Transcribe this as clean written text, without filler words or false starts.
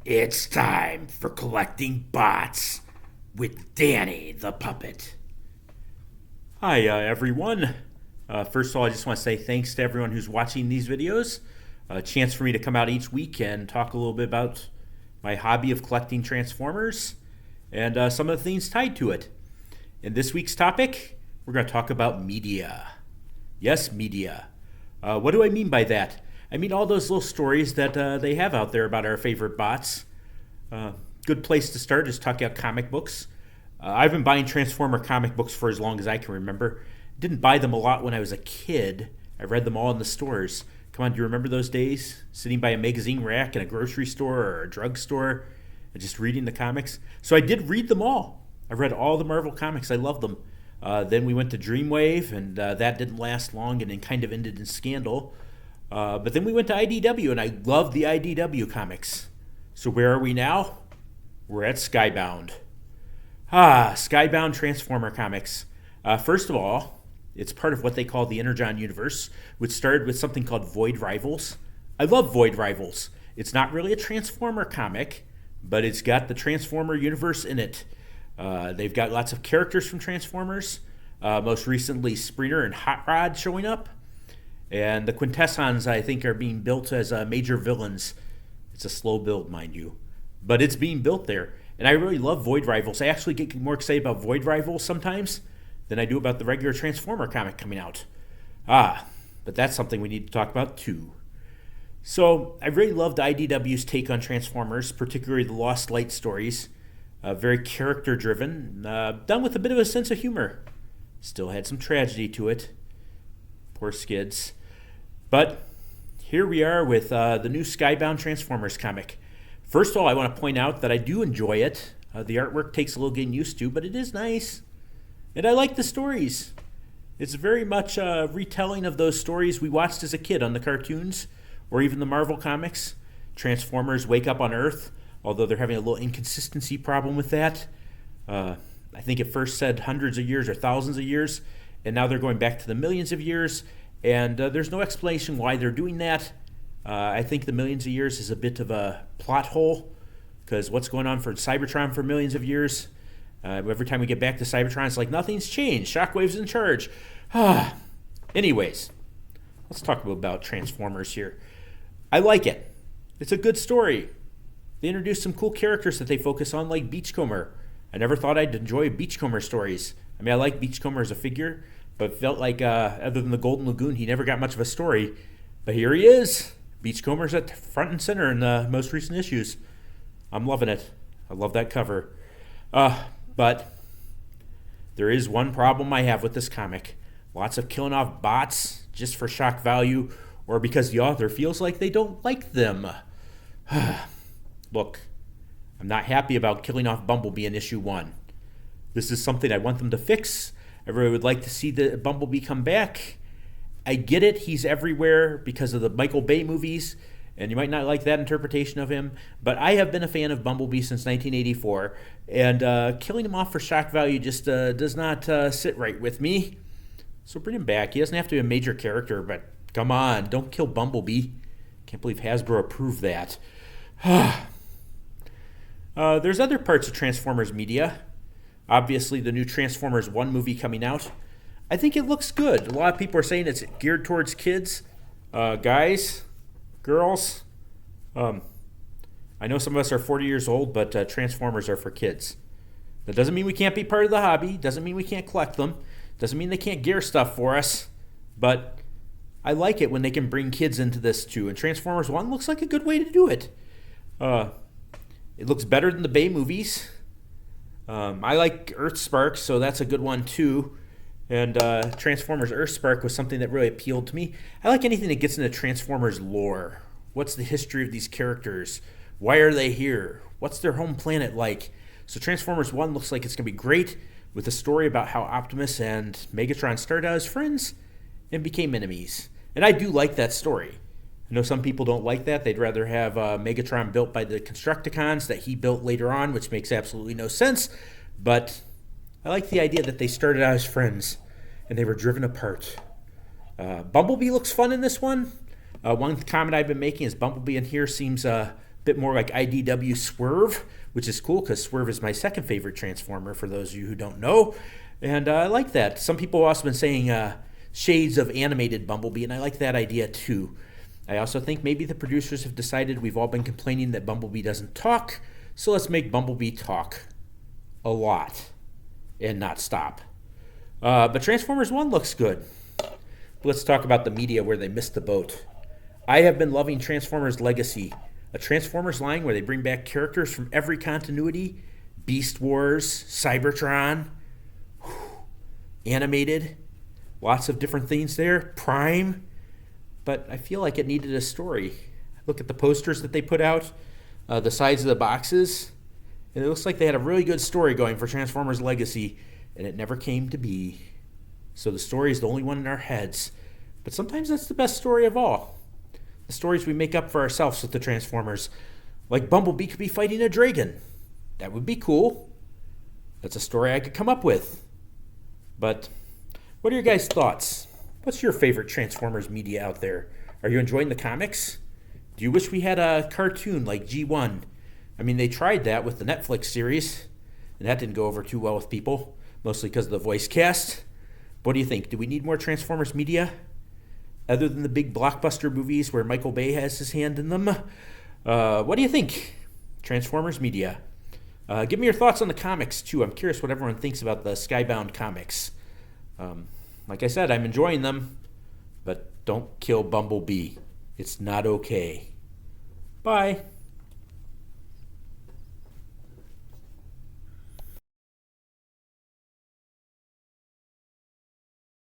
It's time for collecting bots with Danny the Puppet. Hi, everyone. First of all, I just want to say thanks to everyone who's watching these videos. A chance for me to come out each week and talk a little bit about my hobby of collecting Transformers and some of the things tied to it. In this week's topic, we're going to talk about media. Yes, media. What do I mean by that? I mean all those little stories that they have out there about our favorite bots. Good place to start is talking about comic books. I've been buying Transformer comic books for as long as I can remember. Didn't buy them a lot when I was a kid. I read them all in the stores. Come on, do you remember those days? Sitting by a magazine rack in a grocery store or a drugstore and just reading the comics. So I did read them all. I read all the Marvel comics. I loved them. Then we went to Dreamwave, and that didn't last long and it kind of ended in scandal. But then we went to IDW, and I loved the IDW comics. So where are we now? We're at Skybound. Skybound Transformer Comics. First of all, it's part of what they call the Energon universe, which started with something called Void Rivals. I love Void Rivals. It's not really a Transformer comic, but it's got the Transformer universe in it. They've got lots of characters from Transformers, most recently Sprinter and Hot Rod showing up. And the Quintessons, I think, are being built as major villains. It's a slow build, mind you. But it's being built there. And I really love Void Rivals. I actually get more excited about Void Rivals sometimes than I do about the regular Transformer comic coming out. But that's something we need to talk about too. So I really loved IDW's take on Transformers, particularly the Lost Light stories. Very character-driven, done with a bit of a sense of humor. Still had some tragedy to it. Poor skids. But here we are with the new Skybound Transformers comic. First of all, I want to point out that I do enjoy it. The artwork takes a little getting used to, but it is nice. And I like the stories. It's very much a retelling of those stories we watched as a kid on the cartoons, or even the Marvel comics. Transformers wake up on Earth, although they're having a little inconsistency problem with that. I think it first said hundreds of years or thousands of years, and now they're going back to the millions of years, and there's no explanation why they're doing that. I think the millions of years is a bit of a plot hole, because what's going on for Cybertron for millions of years? Every time we get back to Cybertron, it's like nothing's changed. Shockwave's in charge. Anyways, let's talk about Transformers here. I like it. It's a good story. They introduced some cool characters that they focus on, like Beachcomber. I never thought I'd enjoy Beachcomber stories. I mean, I like Beachcomber as a figure, but felt like, other than the Golden Lagoon, he never got much of a story. But here he is. Beachcomber's at front and center in the most recent issues. I'm loving it. I love that cover. But there is one problem I have with this comic. Lots of killing off bots just for shock value or because the author feels like they don't like them. Look, I'm not happy about killing off Bumblebee in issue 1. This is something I want them to fix. I really would like to see the Bumblebee come back. I get it, he's everywhere because of the Michael Bay movies, and you might not like that interpretation of him, but I have been a fan of Bumblebee since 1984, and killing him off for shock value just does not sit right with me. So bring him back. He doesn't have to be a major character, but come on, don't kill Bumblebee. Can't believe Hasbro approved that. There's other parts of Transformers media. Obviously, the new Transformers 1 movie coming out. I think it looks good. A lot of people are saying it's geared towards kids. Guys, girls. I know some of us are 40 years old, but Transformers are for kids. That doesn't mean we can't be part of the hobby. Doesn't mean we can't collect them. Doesn't mean they can't gear stuff for us. But I like it when they can bring kids into this too. And Transformers 1 looks like a good way to do it. It looks better than the Bay movies. I like Earthspark, so that's a good one too. And Transformers Earthspark was something that really appealed to me. I like anything that gets into Transformers lore. What's the history of these characters? Why are they here? What's their home planet like? So Transformers 1 looks like it's going to be great, with a story about how Optimus and Megatron started out as friends and became enemies. And I do like that story. I know some people don't like that. They'd rather have Megatron built by the Constructicons that he built later on, which makes absolutely no sense. But I like the idea that they started out as friends and they were driven apart. Bumblebee looks fun in this one. One comment I've been making is Bumblebee in here seems bit more like IDW Swerve, which is cool because Swerve is my second favorite Transformer, for those of you who don't know. And I like that. Some people have also been saying shades of animated Bumblebee, and I like that idea too. I also think maybe the producers have decided we've all been complaining that Bumblebee doesn't talk, so let's make Bumblebee talk a lot and not stop. But Transformers 1 looks good. Let's talk about the media where they missed the boat. I have been loving Transformers Legacy, a Transformers line where they bring back characters from every continuity, Beast Wars, Cybertron, animated, lots of different things there, Prime, but I feel like it needed a story. Look at the posters that they put out, the sides of the boxes, and it looks like they had a really good story going for Transformers Legacy, and it never came to be. So the story is the only one in our heads, but sometimes that's the best story of all. The stories we make up for ourselves with the Transformers, like Bumblebee could be fighting a dragon. That would be cool. That's a story I could come up with. But what are your guys' thoughts? What's your favorite Transformers media out there? Are you enjoying the comics? Do you wish we had a cartoon like G1? I mean, they tried that with the Netflix series, and that didn't go over too well with people, mostly because of the voice cast. What do you think? Do we need more Transformers media? Other than the big blockbuster movies where Michael Bay has his hand in them? What do you think? Transformers media. Give me your thoughts on the comics, too. I'm curious what everyone thinks about the Skybound Comics. Like I said, I'm enjoying them, but don't kill Bumblebee. It's not okay. Bye.